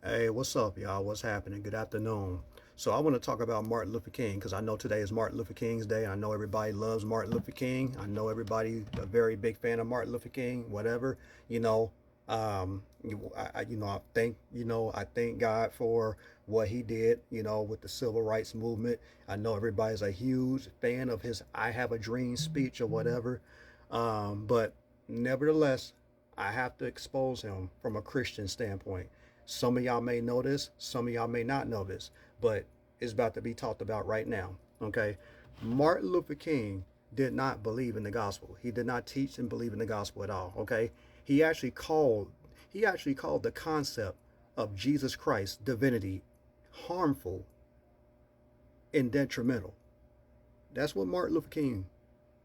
Hey, what's up, y'all? What's happening? Good afternoon. So, I want to talk about Martin Luther King because I know today is Martin Luther King's Day. I know everybody loves Martin Luther King. I know everybody a very big fan of Martin Luther King. Whatever, you know. I thank God for what he did. With the civil rights movement. I know everybody's a huge fan of his "I Have a Dream" speech or whatever. But nevertheless, I have to expose him from a Christian standpoint. Some of y'all may know this, some of y'all may not know this, but it's about to be talked about right now. Okay. Martin Luther King did not believe in the gospel. He did not teach and believe in the gospel at all. Okay. He actually called he actually called the concept of Jesus Christ's divinity harmful and detrimental. That's what Martin Luther King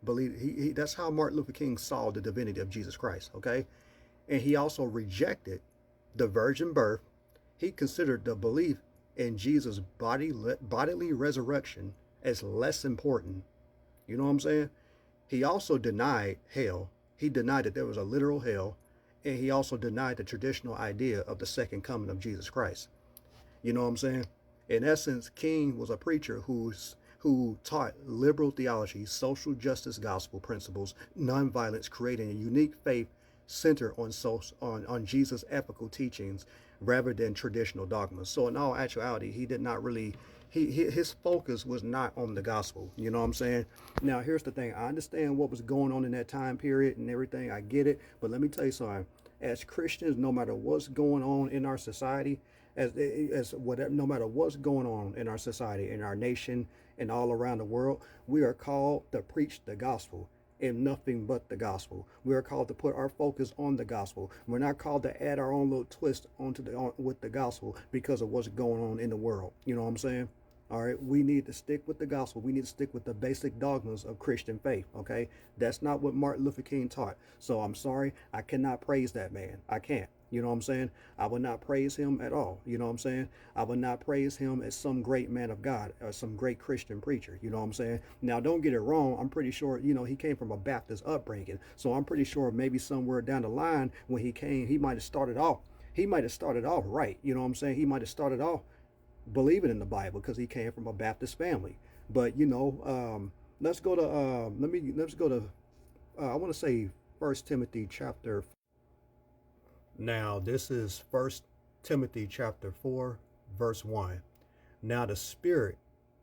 believed. That's how Martin Luther King saw the divinity of Jesus Christ. Okay. And he also rejected the virgin birth. He considered the belief in Jesus' bodily resurrection as less important. You know what I'm saying? He also denied hell. He denied that there was a literal hell, and he also denied the traditional idea of the second coming of Jesus Christ. You know what I'm saying? In essence, King was a preacher who taught liberal theology, social justice gospel principles, nonviolence, creating a unique faith centered on Jesus' ethical teachings rather than traditional dogmas. So in all actuality, he did not really his focus was not on the gospel. You know what I'm saying? Now here's the thing. I understand what was going on in that time period and everything. I get it, but let me tell you something. As Christians, no matter what's going on in our society, as whatever, no matter what's going on in our society, in our nation, and all around the world, we are called to preach the gospel and nothing but the gospel. We are called to put our focus on the gospel. We're not called to add our own little twist with the gospel because of what's going on in the world. You know what I'm saying? All right, we need to stick with the gospel. We need to stick with the basic dogmas of Christian faith. Okay, that's not what Martin Luther King taught. So I'm sorry, I cannot praise that man. I can't. You know what I'm saying? I would not praise him at all. You know what I'm saying? I would not praise him as some great man of God or some great Christian preacher. You know what I'm saying? Now, don't get it wrong. I'm pretty sure, he came from a Baptist upbringing. So I'm pretty sure maybe somewhere down the line when he came, he might have started off. He might have started off right. You know what I'm saying? He might have started off believing in the Bible because he came from a Baptist family. But let's go to let's go to I want to say First Timothy chapter. Now this is First Timothy chapter 4, verse 1. Now the Spirit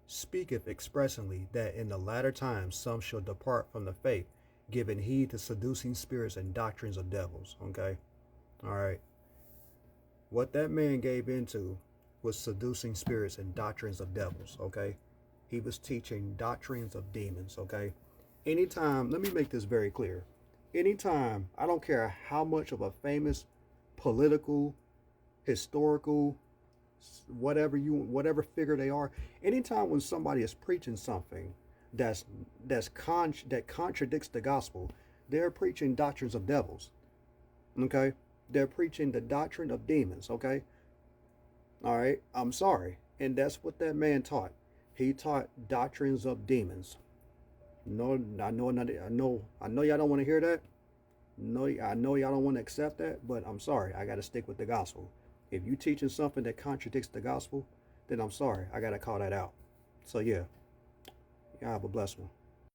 speaketh expressly that in the latter times some shall depart from the faith, giving heed to seducing spirits and doctrines of devils. Okay, all right. What that man gave into was seducing spirits and doctrines of devils. Okay, he was teaching doctrines of demons. Okay, anytime. Let me make this very clear. Anytime, I don't care how much of a famous political, historical, whatever figure they are. Anytime when somebody is preaching something that contradicts the gospel, they're preaching doctrines of devils. Okay, they're preaching the doctrine of demons. Okay, all right. I'm sorry, and that's what that man taught. He taught doctrines of demons. No, I know y'all don't want to hear that. No, I know y'all don't want to accept that, but I'm sorry. I got to stick with the gospel. If you teaching something that contradicts the gospel, then I'm sorry. I got to call that out. So yeah, y'all have a blessed one.